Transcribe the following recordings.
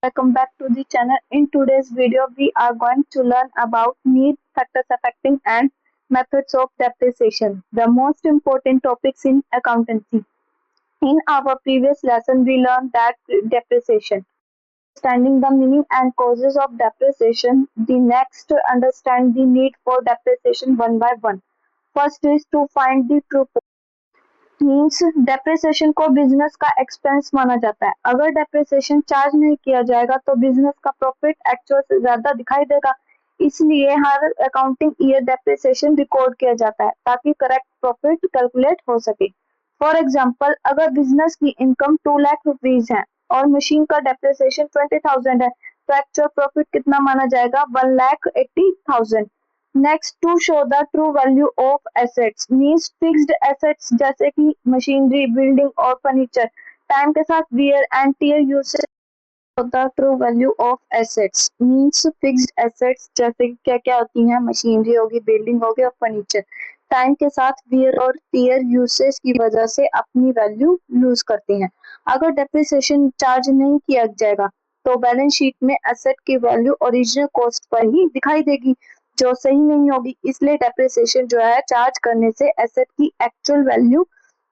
Welcome back to the channel. In today's video, we are going to learn about need, factors affecting, and methods of depreciation, the most important topics in accountancy. In our previous lesson, we learned that depreciation, understanding the meaning and causes of depreciation. The next, understand the need for depreciation one by one. First is to find the true means depreciation को business का expense माना जाता है। अगर depreciation charge नहीं किया जाएगा तो बिजनेस का प्रॉफिट एक्चुअल से ज्यादा दिखाई देगा। इसलिए हर अकाउंटिंग ईयर डेप्रिसिएशन रिकॉर्ड किया जाता है ताकि करेक्ट प्रॉफिट कैलकुलेट हो सके। फॉर एग्जांपल, अगर बिजनेस की इनकम 2 लाख रुपीज है और मशीन का डेप्रिसिएशन 20,000 है तो एक्चुअल प्रॉफिट कितना माना जाएगा? 1,80,000। Next, to show the true value of assets means fixed assets जैसे कि मशीनरी, बिल्डिंग और फर्नीचर टाइम के साथ wear and tear usage. The true value of assets means fixed assets जैसे कि क्या क्या होती हैं? मशीनरी होगी, बिल्डिंग होगी और फर्नीचर टाइम के साथ वियर और टियर यूसेज की वजह से अपनी वैल्यू लूज करती हैं। अगर डेप्रिसिएशन चार्ज नहीं किया जाएगा तो बैलेंस शीट में एसेट की वैल्यू ओरिजिनल कॉस्ट पर ही दिखाई देगी, जो सही नहीं होगी। इसलिए डेप्रिसिएशन जो है चार्ज करने से एसेट की एक्चुअल वैल्यू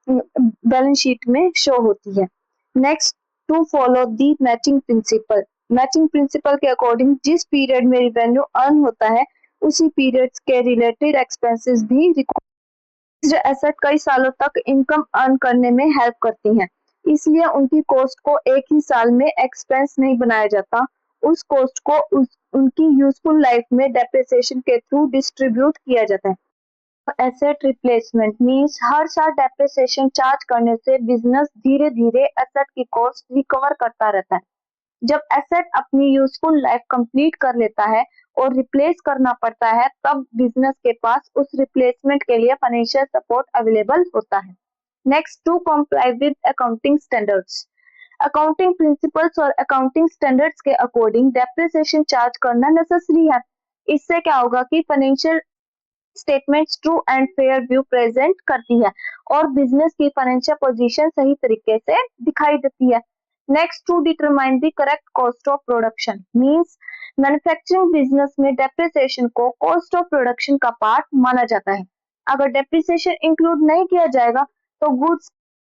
बैलेंस शीट में शो होती है। Next, to follow the matching principle. Matching principle के अकॉर्डिंग जिस पीरियड में रेवेन्यू अर्न होता है उसी पीरियड्स के रिलेटेड एक्सपेंसेस भी एसेट कई सालों तक इनकम अर्न करने में हेल्प करती हैं। इसलिए उनकी कॉस्ट को एक ही साल में एक्सपेंस नहीं बनाया जाता, उस कॉस्ट को उनकी यूजफुल लाइफ में डेप्रिसिएशन के थ्रू डिस्ट्रीब्यूट किया जाता है। एसेट रिप्लेसमेंट मींस हर साल डेप्रिसिएशन चार्ज करने से बिजनेस धीरे धीरे एसेट की कॉस्ट रिकवर करता रहता है। जब एसेट अपनी यूजफुल लाइफ कंप्लीट कर लेता है और रिप्लेस करना पड़ता है तब बिजनेस के पास उस रिप्लेसमेंट के लिए फाइनेंशियल सपोर्ट अवेलेबल होता है। Next, to comply with accounting standards. Accounting principles और अकाउंटिंग स्टैंडर्ड्स के अकॉर्डिंग डेप्रिसिएशन चार्ज करना नेसेसरी है। इससे क्या होगा कि financial statements true and fair view present करती है और बिजनेस की फाइनेंशियल पोजीशन सही तरीके से दिखाई देती है। Next, to determine the correct cost of production means manufacturing business में डेप्रिसिएशन को कॉस्ट ऑफ प्रोडक्शन का पार्ट माना जाता है। अगर डेप्रिसिएशन इंक्लूड नहीं किया जाएगा तो गुड्स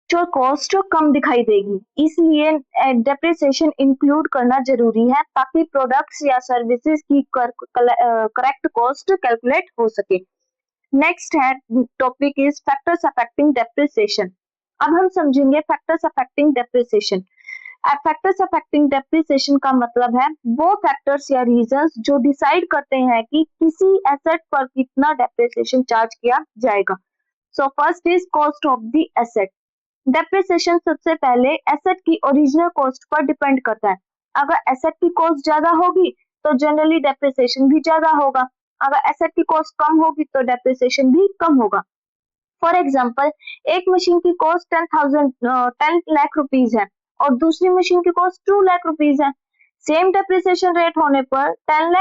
जो कॉस्ट कम दिखाई देगी, इसलिए डेप्रिसिएशन इंक्लूड करना जरूरी है ताकि प्रोडक्ट्स या सर्विसेज की करेक्ट कॉस्ट कैलकुलेट हो सके। नेक्स्ट है topic is factors affecting depreciation. अब हम समझेंगे factors affecting depreciation. Factors affecting depreciation का मतलब है वो फैक्टर्स या रीजंस जो डिसाइड करते हैं कि किसी एसेट पर कितना डेप्रिसिएशन चार्ज किया जाएगा। So first is cost of the asset. Depreciation सबसे पहले एसेट की ओरिजिनल कॉस्ट पर डिपेंड करता है। अगर एसेट की कॉस्ट ज्यादा होगी तो जनरली डेप्रिसिएशन भी ज्यादा होगा। अगर एसेट की कॉस्ट कम होगी तो डेप्रिसिएशन भी कम होगा। फॉर एग्जाम्पल, एक मशीन की कॉस्ट 10 लाख रुपीज है और दूसरी मशीन की कॉस्ट 2 लाख रुपीज है। सेम डेप्रिसिएशन रेट होने पर 10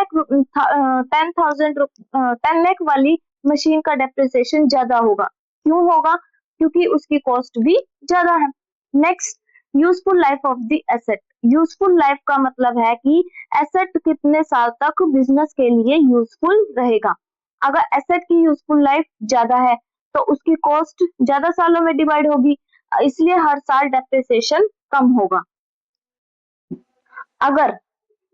लाख वाली मशीन का डेप्रिसिएशन ज्यादा होगा। क्यों होगा? क्योंकि उसकी कॉस्ट भी ज्यादा है। Next, useful life of the asset. Useful life का मतलब है कि एसेट कितने साल तक बिजनेस के लिए यूजफुल रहेगा। अगर एसेट की यूजफुल लाइफ ज्यादा है तो उसकी कॉस्ट ज्यादा सालों में डिवाइड होगी, इसलिए हर साल डेप्रिसिएशन कम होगा। अगर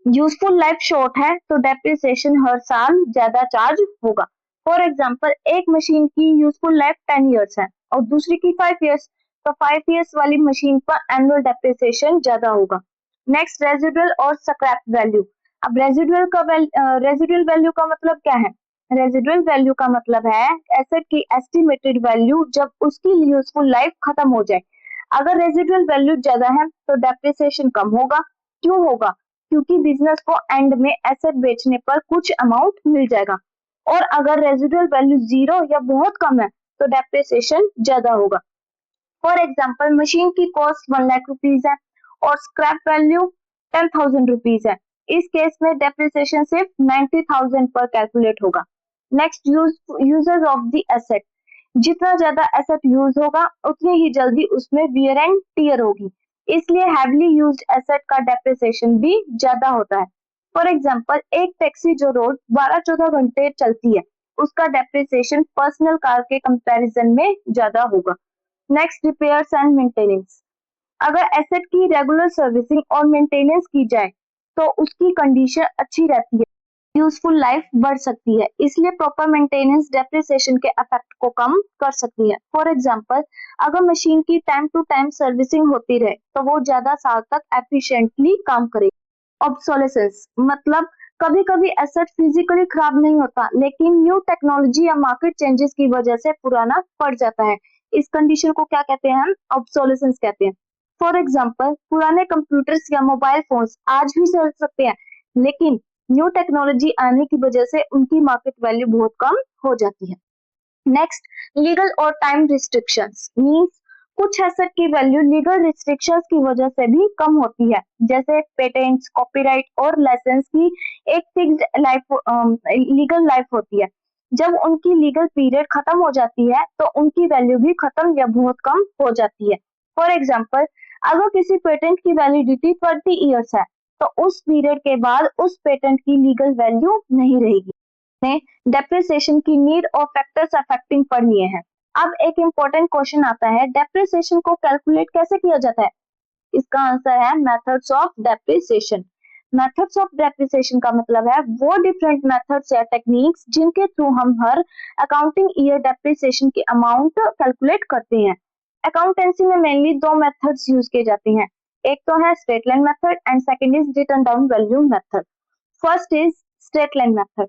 यूजफुल लाइफ शॉर्ट है तो डेप्रिसिएशन हर साल ज्यादा चार्ज होगा। फॉर एग्जाम्पल, एक मशीन की यूजफुल लाइफ 10 ईयर्स है और दूसरी की 5 ईयर्स, तो 5 ईयर्स वाली मशीन पर एनुअल डेप्रिसिएशन ज्यादा होगा। नेक्स्ट, रेजिडुअल और स्क्रैप वैल्यू। अब रेजिडुअल वैल्यू का मतलब क्या है? रेजिडुअल वैल्यू का मतलब है एसेट की एस्टिमेटेड वैल्यू जब उसकी यूजफुल लाइफ खत्म हो जाए। अगर रेजिडुअल वैल्यू ज्यादा है तो डेप्रिसिएशन कम होगा। क्यों होगा? क्योंकि बिजनेस को एंड में एसेट बेचने पर कुछ अमाउंट मिल जाएगा। और अगर रेजिडुअल वैल्यू 0 या बहुत कम है तो डेप्रिसिएशन ज्यादा होगा। फॉर एग्जाम्पल, मशीन की कॉस्ट 1 लाख रुपीज है और स्क्रैप वैल्यू 10,000 रुपीज है। इस केस में डेप्रिसिएशन सिर्फ 90,000 पर कैलकुलेट होगा। Next, uses of the asset. जितना ज्यादा एसेट यूज होगा उतनी ही जल्दी उसमें वियर एंड टियर होगी, इसलिए हैवली यूज्ड एसेट का डेप्रिसिएशन भी ज्यादा होता है। फॉर एग्जांपल, एक टैक्सी जो रोज 12-14 घंटे चलती है, उसका डेप्रिसिएशन पर्सनल कार के कंपैरिजन में ज्यादा होगा। Next, repairs and maintenance. अगर एसेट की रेगुलर सर्विसिंग और मेंटेनेंस की जाए तो उसकी कंडीशन अच्छी रहती है, यूजफुल लाइफ बढ़ सकती है। इसलिए प्रॉपर मेंटेनेंस डेप्रिसिएशन के इफेक्ट को कम कर सकती है। फॉर एग्जांपल, अगर मशीन की टाइम टू टाइम सर्विसिंग होती रहे तो वो ज्यादा साल तक एफिशिएंटली काम करेगी। ऑब्सोलेसेंस मतलब कभी कभी एसेट फिजिकली खराब नहीं होता, लेकिन न्यू टेक्नोलॉजी या मार्केट चेंजेस की वजह से पुराना पड़ जाता है। इस कंडीशन को क्या कहते हैं? हम ऑब्सोलेसेंस कहते हैं। फॉर एग्जाम्पल, पुराने कंप्यूटर्स या मोबाइल फोन्स आज भी चल सकते हैं, लेकिन न्यू टेक्नोलॉजी आने की वजह से उनकी मार्केट वैल्यू बहुत कम हो जाती है। नेक्स्ट, लीगल और टाइम रिस्ट्रिक्शंस मींस कुछ एसेट की वैल्यू लीगल रिस्ट्रिक्शंस की वजह से भी कम होती है, जैसे पेटेंट्स, कॉपीराइट और लाइसेंस की एक फिक्स्ड लाइफ, लीगल लाइफ होती है। जब उनकी लीगल पीरियड खत्म हो जाती है तो उनकी वैल्यू भी खत्म या बहुत कम हो जाती है। फॉर एग्जाम्पल, अगर किसी पेटेंट की वैलिडिटी 20 ईयर्स है तो उस पीरियड के बाद उस पेटेंट की लीगल वैल्यू नहीं रहेगी। ने डेप्रिसिएशन की नीड और फैक्टर्स अफेक्टिंग पर लिए हैं। अब एक इम्पोर्टेंट क्वेश्चन आता है, डेप्रिसिएशन को कैलकुलेट कैसे किया जाता है? इसका आंसर है methods of depreciation. Methods of depreciation का मतलब है वो डिफरेंट मेथड्स या टेक्निक्स जिनके थ्रू हम हर अकाउंटिंग ईयर डेप्रिसिएशन की अमाउंट कैलकुलेट करते हैं। अकाउंटेंसी में मेनली दो मेथड्स यूज किए जाते हैं, एक तो है straight line method and second is written down value method. First is straight line method.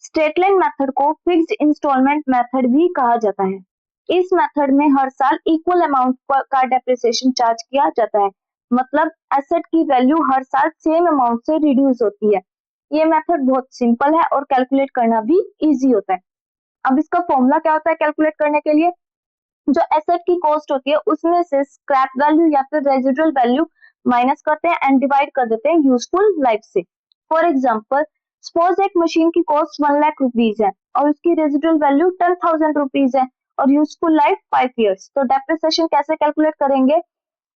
Straight line method को फिक्स्ड इंस्टॉलमेंट मेथड भी कहा जाता है। इस मेथड में हर साल इक्वल अमाउंट का डेप्रिसिएशन चार्ज किया जाता है, मतलब एसेट की वैल्यू हर साल सेम अमाउंट से रिड्यूस होती है। ये मेथड बहुत सिंपल है और कैलकुलेट करना भी इजी होता है। अब इसका फॉर्मूला क्या होता है कैलकुलेट करने के लिए? जो एसेट की कॉस्ट होती है उसमें से स्क्रैप वैल्यू या फिर रेजिडुअल वैल्यू माइनस करते हैं एंड डिवाइड कर देते हैं यूजफुल लाइफ से। फॉर एग्जांपल, सपोज एक मशीन की कॉस्ट 1 लाख रुपीज है और उसकी रेजिडुअल वैल्यू 10,000 रुपीज है और यूजफुल लाइफ 5 इयर्स। तो डेप्रिसिएशन कैसे कैलकुलेट करेंगे?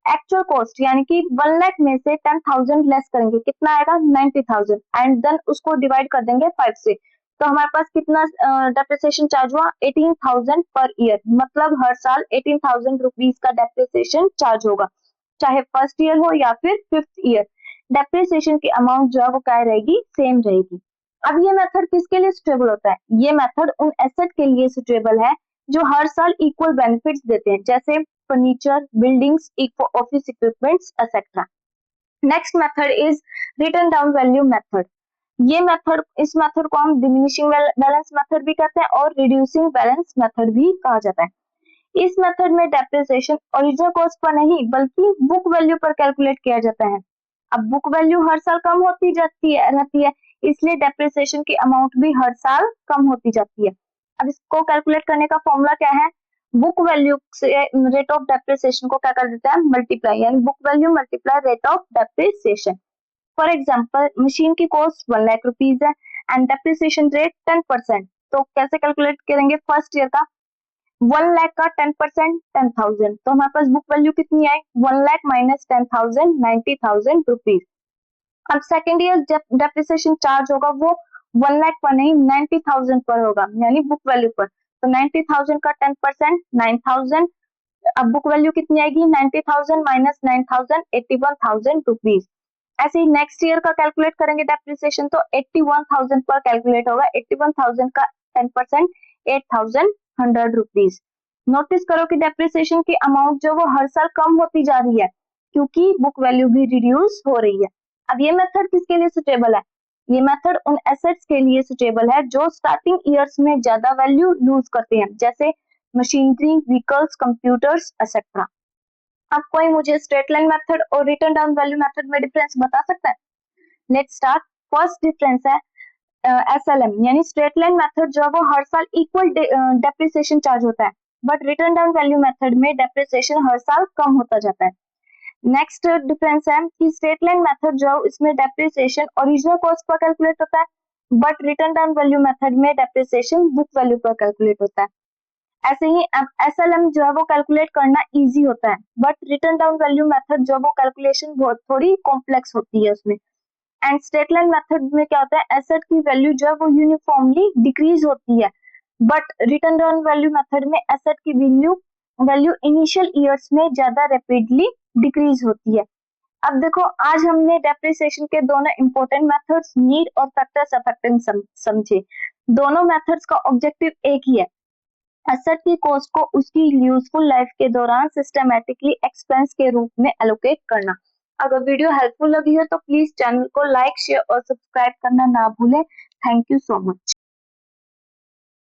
एक्चुअल कॉस्ट यानी कि 1 लाख में से 10,000 लेस करेंगे, कितना आएगा? 90,000 एंड देन उसको डिवाइड कर देंगे 5 से। तो हमारे पास कितना डेप्रिसिएशन चार्ज हुआ? 18,000 पर ईयर, मतलब हर साल 18,000 रुपीज का डेप्रिसिएशन चार्ज होगा, चाहे फर्स्ट ईयर हो या फिर 5th ईयर। डेप्रिसिएशन की अमाउंट जो है वो क्या रहेगी? सेम रहेगी। अब ये मेथड किसके लिए सुटेबल होता है? ये मेथड उन एसेट के लिए सुटेबल है जो हर साल इक्वल बेनिफिट्स देते हैं, जैसे furniture, buildings, office equipments etcetera. Next method is written down value method. इस मेथड को हम डिमिनिशिंग बैलेंस मेथड भी कहते हैं और रिड्यूसिंग बैलेंस मेथड भी कहा जाता है। इस मेथड में डेप्रिसिएशन ओरिजिनल कॉस्ट पर नहीं बल्कि बुक वैल्यू पर कैलकुलेट किया जाता है। अब बुक वैल्यू हर साल कम होती रहती है, इसलिए डेप्रिसिएशन की अमाउंट भी हर साल कम होती जाती है। अब इसको कैलकुलेट करने का फॉर्मूला क्या है? बुक वैल्यू से रेट ऑफ डेप्रिसिएशन को क्या कर देता है? मल्टीप्लाई, यानी book value multiply rate of depreciation. For example, machine की कॉस्ट 1 लाख रुपीज है एंड डेप्रिसिएशन रेट 10%। तो कैसे कैलकुलेट करेंगे? फर्स्ट ईयर का 1 लाख का 10% 10,000, तो हमारे पास बुक वैल्यू कितनी आई? 1 लाख माइनस 10,000 90,000 रुपीज। अब सेकेंड ईयर जब डेप्रिसिएशन चार्ज होगा वो 1 लाख पर नहीं 90,000 पर होगा, यानी बुक वैल्यू पर। तो 90,000 का 10% 9,000। अब बुक वैल्यू कितनी आएगी? 90,000 माइनस 9,000 81,000 रुपीज। ऐसे ही नेक्स्ट ईयर का कैलकुलेट करेंगे डेप्रिसिएशन तो 81,000 पर कैलकुलेट होगा। 81,000 का 10% 8,100 रुपीज। नोटिस करो कि डेप्रिसिएशन की अमाउंट जो वो हर साल कम होती जा रही है क्योंकि बुक वैल्यू भी रिड्यूस हो रही है। अब ये मेथड किसके लिए सुटेबल है? ये मेथड उन एसेट्स के लिए सुटेबल है जो स्टार्टिंग ईयर्स में ज्यादा वैल्यू लूज करते हैं, जैसे मशीनरी, व्हीकल्स, कंप्यूटर्स एक्सेट्रा। अब कोई मुझे स्ट्रेट लाइन मेथड और रिटर्न डाउन वैल्यू मेथड में डिफरेंस बता सकता है? Let's start. फर्स्ट डिफरेंस है एसएलएम, यानी स्ट्रेट लाइन मेथड जो है वो हर साल इक्वल डेप्रिसिएशन चार्ज होता है, but return down value method में डेप्रिसिएशन हर साल कम होता जाता है। नेक्स्ट डिफरेंस है कि स्ट्रेट लाइन मेथड जो इसमें depreciation original cost per calculate होता है, but return down value method में डेप्रिसिएशन बुक वैल्यू पर कैलकुलेट होता है। ऐसे ही SLM जो है वो कैलकुलेट करना इजी होता है, but return down value method जो वो कैलकुलेशन बहुत थोड़ी कॉम्प्लेक्स होती है उसमें। एंड स्ट्रेट लाइन मेथड में क्या होता है, एसेट की वैल्यू जो है वो यूनिफॉर्मली डिक्रीज होती है, but return down value method में एसेट की वैल्यू वैल्यू इनिशियल ईयर्स में ज्यादा रैपिडली डिक्रीज होती है। अब देखो, आज हमने डेप्रिसिएशन के दोनों इंपॉर्टेंट मेथड्स नीड और फैक्टर्स अफेक्टिंग समझे। दोनों मेथड्स का ऑब्जेक्टिव एक ही है, एसेट की कॉस्ट को उसकी यूजफुल लाइफ के दौरान सिस्टमैटिकली एक्सपेंस के रूप में एलोकेट करना। अगर वीडियो हेल्पफुल लगी हो तो प्लीज चैनल को लाइक, शेयर और सब्सक्राइब करना ना भूलें। Thank you so much.